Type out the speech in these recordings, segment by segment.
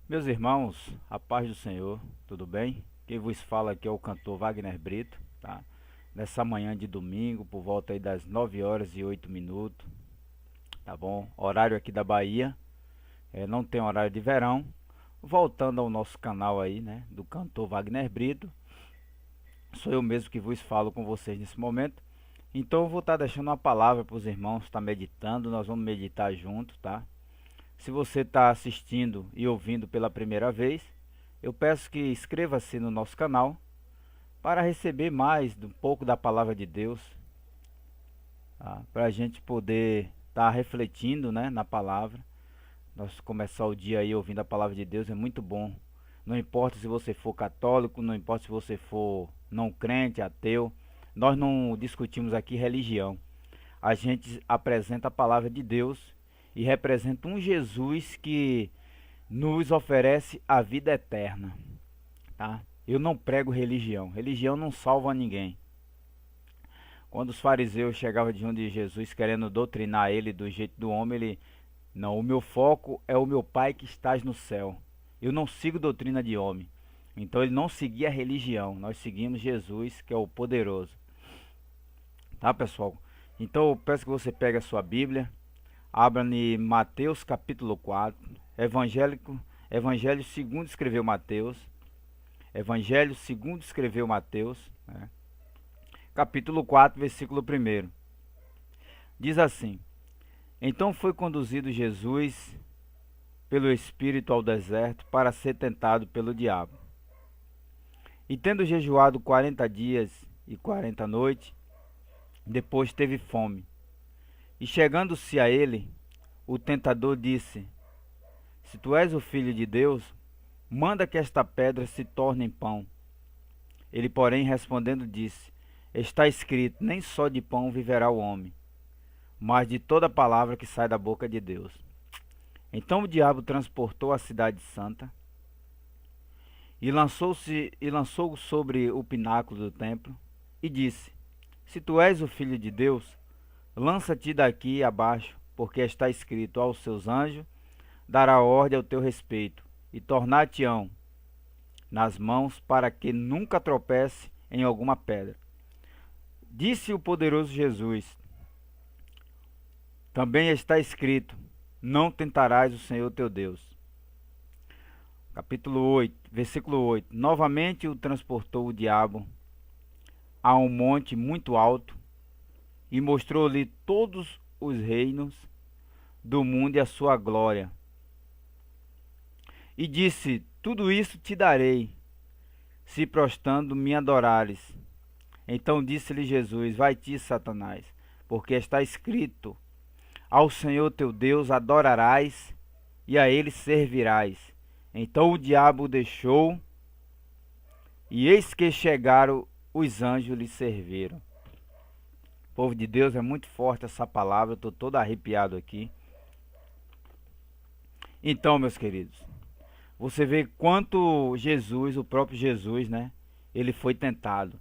Meus irmãos, a paz do Senhor, tudo bem? Quem vos fala aqui é o cantor Wagner Brito, tá? Nessa manhã de domingo, por volta aí das 9 horas e 8 minutos, tá bom? Horário aqui da Bahia, não tem horário de verão. Voltando ao nosso canal aí, né, do cantor Wagner Brito, sou eu mesmo que vos falo com vocês nesse momento. Então eu vou estar deixando uma palavra para os irmãos estar meditando, nós vamos meditar junto, tá? Se você está assistindo e ouvindo pela primeira vez, eu peço que inscreva-se no nosso canal para receber mais um pouco da palavra de Deus, tá? Para a gente poder estar refletindo, né, na palavra. Nós começar o dia aí ouvindo a palavra de Deus é muito bom. Não importa se você for católico, não importa se você for não crente, ateu. Nós não discutimos aqui religião. A gente apresenta a palavra de Deus e representa um Jesus que nos oferece a vida eterna, tá? Eu não prego religião. Religião não salva ninguém. Quando os fariseus chegavam diante de Jesus querendo doutrinar ele do jeito do homem, ele: não, o meu foco é o meu Pai que estás no céu. Eu não sigo doutrina de homem. Então ele não seguia a religião. Nós seguimos Jesus, que é o poderoso. Tá, pessoal? Então eu peço que você pegue a sua Bíblia, abra em Mateus capítulo 4, Evangelho segundo escreveu Mateus, Evangelho segundo escreveu Mateus, né? Capítulo 4, versículo 1. Diz assim: então foi conduzido Jesus pelo Espírito ao deserto para ser tentado pelo diabo. E tendo jejuado 40 dias e 40 noites, depois teve fome. E chegando-se a ele, o tentador disse: se tu és o filho de Deus, manda que esta pedra se torne em pão. Ele, porém, respondendo, disse: está escrito, nem só de pão viverá o homem, mas de toda palavra que sai da boca de Deus. Então o diabo transportou a cidade santa e lançou sobre o pináculo do templo e disse: se tu és o filho de Deus, lança-te daqui abaixo, porque está escrito: aos seus anjos dará ordem ao teu respeito, e tornar-te-ão nas mãos, para que nunca tropece em alguma pedra. Disse o poderoso Jesus: também está escrito: não tentarás o Senhor teu Deus. Capítulo 8, versículo 8. Novamente o transportou o diabo a um monte muito alto e mostrou-lhe todos os reinos do mundo e a sua glória. E disse: tudo isso te darei, se prostrando me adorares. Então disse-lhe Jesus: vai-te, Satanás, porque está escrito: ao Senhor teu Deus adorarás e a ele servirás. Então o diabo o deixou, e eis que chegaram os anjos lhe serviram. Povo de Deus, é muito forte essa palavra, eu estou todo arrepiado aqui. Então, meus queridos, você vê quanto Jesus, o próprio Jesus, né, ele foi tentado.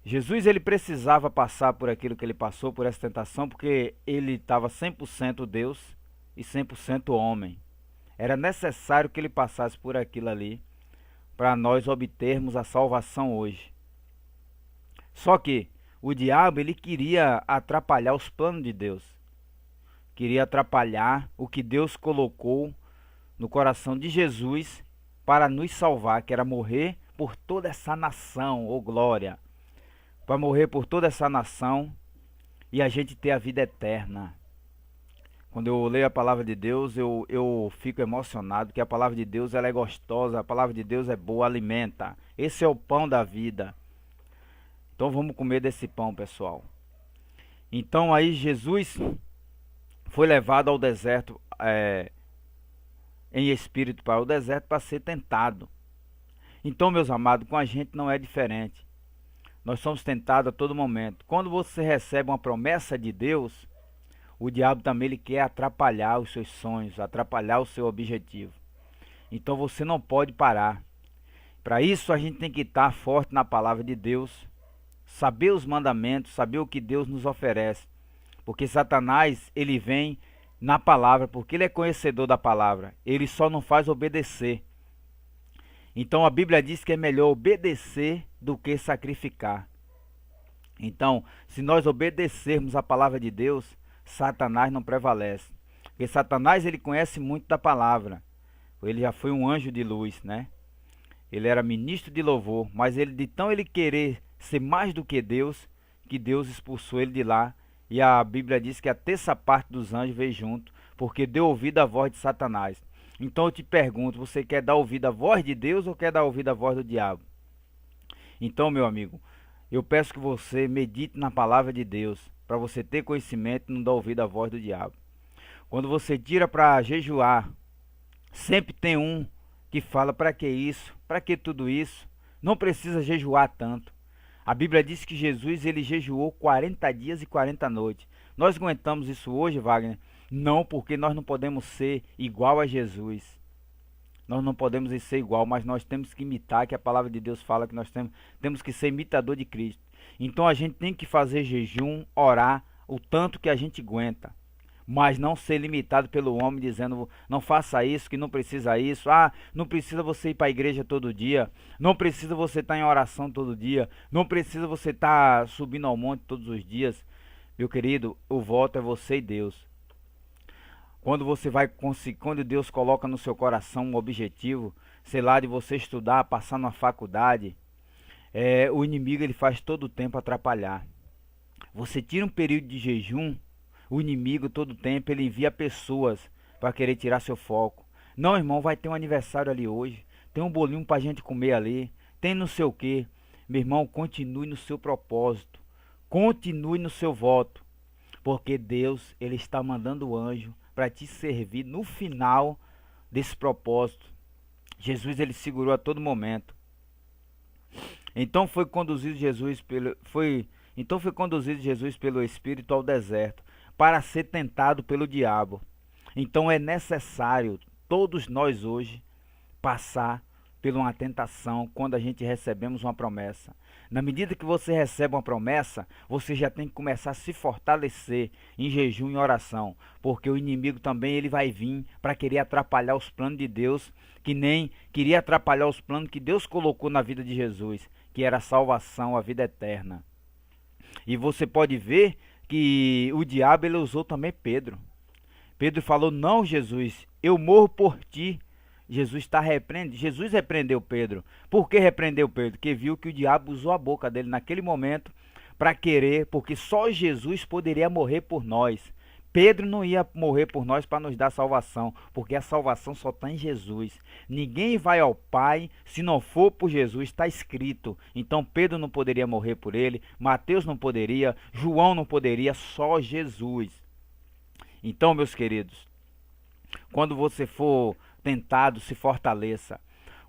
Jesus, ele precisava passar por aquilo que ele passou, por essa tentação, porque ele estava 100% Deus e 100% homem. Era necessário que ele passasse por aquilo ali para nós obtermos a salvação hoje. Só que o diabo, ele queria atrapalhar os planos de Deus. Queria atrapalhar o que Deus colocou no coração de Jesus para nos salvar, que era morrer por toda essa nação, ô glória. Para morrer por toda essa nação e a gente ter a vida eterna. Quando eu leio a palavra de Deus, eu fico emocionado, porque a palavra de Deus ela é gostosa, a palavra de Deus é boa, alimenta. Esse é o pão da vida. Então vamos comer desse pão, pessoal. Então aí Jesus foi levado ao deserto, em espírito para o deserto para ser tentado. Então, meus amados, com a gente não é diferente. Nós somos tentados a todo momento. Quando você recebe uma promessa de Deus, o diabo também ele quer atrapalhar os seus sonhos, atrapalhar o seu objetivo. Então você não pode parar. Para isso a gente tem que estar forte na palavra de Deus, saber os mandamentos, saber o que Deus nos oferece. Porque Satanás, ele vem na palavra, porque ele é conhecedor da palavra. Ele só não faz obedecer. Então a Bíblia diz que é melhor obedecer do que sacrificar. Então, se nós obedecermos a palavra de Deus, Satanás não prevalece. Porque Satanás, ele conhece muito da palavra. Ele já foi um anjo de luz, né? Ele era ministro de louvor, mas ele, de tão ele querer ser mais do que Deus, que Deus expulsou ele de lá. E a Bíblia diz que a terça parte dos anjos veio junto, porque deu ouvido à voz de Satanás. Então eu te pergunto, você quer dar ouvido à voz de Deus ou quer dar ouvido à voz do diabo? Então, meu amigo, eu peço que você medite na palavra de Deus, para você ter conhecimento e não dar ouvido à voz do diabo. Quando você tira para jejuar, sempre tem um que fala: para que isso? Para que tudo isso? Não precisa jejuar tanto. A Bíblia diz que Jesus, ele jejuou 40 dias e 40 noites. Nós aguentamos isso hoje, Wagner? Não, porque nós não podemos ser igual a Jesus. Nós não podemos ser igual, mas nós temos que imitar, que a palavra de Deus fala que nós temos que ser imitador de Cristo. Então a gente tem que fazer jejum, orar o tanto que a gente aguenta, mas não ser limitado pelo homem dizendo: não faça isso, que não precisa isso. Ah, não precisa você ir para a igreja todo dia, não precisa você estar em oração todo dia, não precisa você estar subindo ao monte todos os dias. Meu querido, o voto é você e Deus. Quando você vai conseguir, quando Deus coloca no seu coração um objetivo, sei lá, de você estudar, passar na faculdade, o inimigo, ele faz todo o tempo atrapalhar. Você tira um período de jejum, o inimigo todo o tempo ele envia pessoas para querer tirar seu foco. Não, irmão, vai ter um aniversário ali hoje, tem um bolinho pra gente comer ali, tem não sei o que. Meu irmão, continue no seu propósito, continue no seu voto, porque Deus, ele está mandando o anjo para te servir no final desse propósito. Jesus, ele segurou a todo momento. Então foi conduzido Jesus pelo Espírito ao deserto para ser tentado pelo diabo. Então é necessário todos nós hoje passar por uma tentação quando a gente recebemos uma promessa. Na medida que você recebe uma promessa, você já tem que começar a se fortalecer em jejum e oração, porque o inimigo também ele vai vir para querer atrapalhar os planos de Deus, que nem queria atrapalhar os planos que Deus colocou na vida de Jesus, que era a salvação, a vida eterna. E você pode ver que o diabo ele usou também Pedro. Pedro falou: não, Jesus, eu morro por ti. Jesus repreendeu Pedro. Por que repreendeu Pedro? Porque viu que o diabo usou a boca dele naquele momento para querer, porque só Jesus poderia morrer por nós. Pedro não ia morrer por nós para nos dar salvação, porque a salvação só está em Jesus. Ninguém vai ao Pai se não for por Jesus, está escrito. Então Pedro não poderia morrer por ele, Mateus não poderia, João não poderia, só Jesus. Então, meus queridos, quando você for tentado, se fortaleça.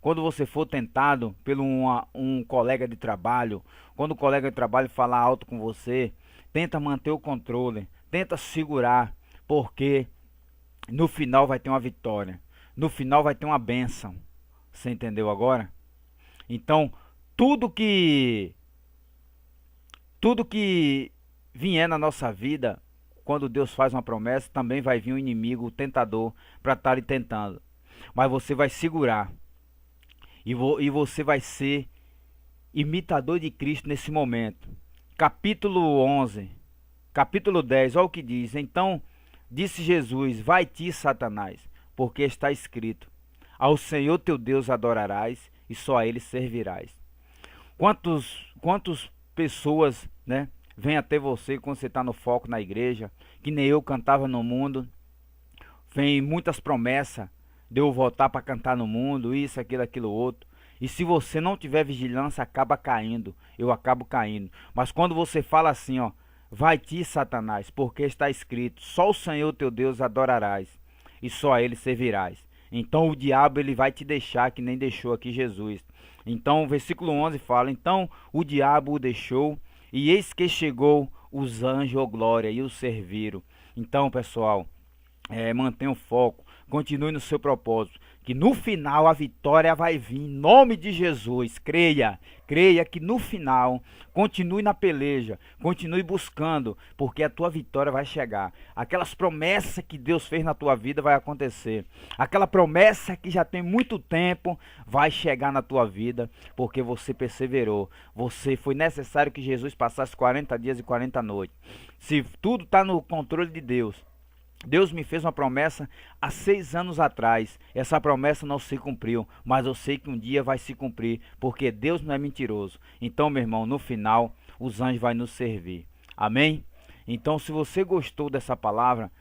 Quando você for tentado por um colega de trabalho, quando o colega de trabalho falar alto com você, tenta manter o controle, tenta segurar, porque no final vai ter uma vitória, no final vai ter uma bênção. Você entendeu agora? Então, tudo que vier na nossa vida, quando Deus faz uma promessa, também vai vir um inimigo, o tentador, para estar lhe tentando. Mas você vai segurar. E você vai ser imitador de Cristo nesse momento. Capítulo 11, capítulo 10, olha o que diz. Então disse Jesus: vai-te, Satanás, porque está escrito: ao Senhor teu Deus adorarás e só a Ele servirás. Quantas pessoas, né, vêm até você quando você está no foco na igreja, que nem eu cantava no mundo, vem muitas promessas de eu voltar para cantar no mundo, isso, aquilo, aquilo outro. E se você não tiver vigilância, acaba caindo. Eu acabo caindo. Mas quando você fala assim, ó: vai-te, Satanás, porque está escrito: só o Senhor teu Deus adorarás e só a Ele servirás. Então o diabo ele vai te deixar, que nem deixou aqui Jesus. Então o versículo 11 fala: então o diabo o deixou, e eis que chegou os anjos, ó glória, e o serviram. Então, pessoal, mantenha o foco. continue no seu propósito, que no final a vitória vai vir, em nome de Jesus. Creia, creia que no final, continue na peleja, continue buscando, porque a tua vitória vai chegar. Aquelas promessas que Deus fez na tua vida vai acontecer. Aquela promessa que já tem muito tempo vai chegar na tua vida, porque você perseverou. Foi necessário que Jesus passasse 40 dias e 40 noites. Se tudo está no controle de Deus, Deus me fez uma promessa há 6 anos atrás. Essa promessa não se cumpriu, mas eu sei que um dia vai se cumprir, porque Deus não é mentiroso. Então, meu irmão, no final, os anjos vão nos servir. Amém? Então, se você gostou dessa palavra,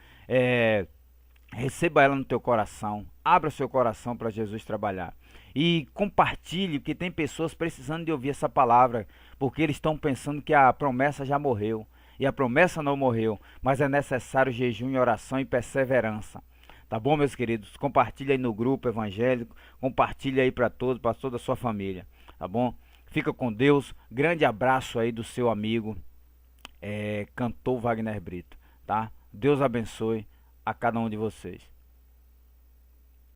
receba ela no teu coração. Abra seu coração para Jesus trabalhar. E compartilhe, porque tem pessoas precisando de ouvir essa palavra, porque eles estão pensando que a promessa já morreu. E a promessa não morreu, mas é necessário jejum e oração e perseverança. Tá bom, meus queridos? Compartilha aí no grupo evangélico, compartilha aí para toda a sua família, tá bom? Fica com Deus, grande abraço aí do seu amigo, cantor Wagner Brito, tá? Deus abençoe a cada um de vocês.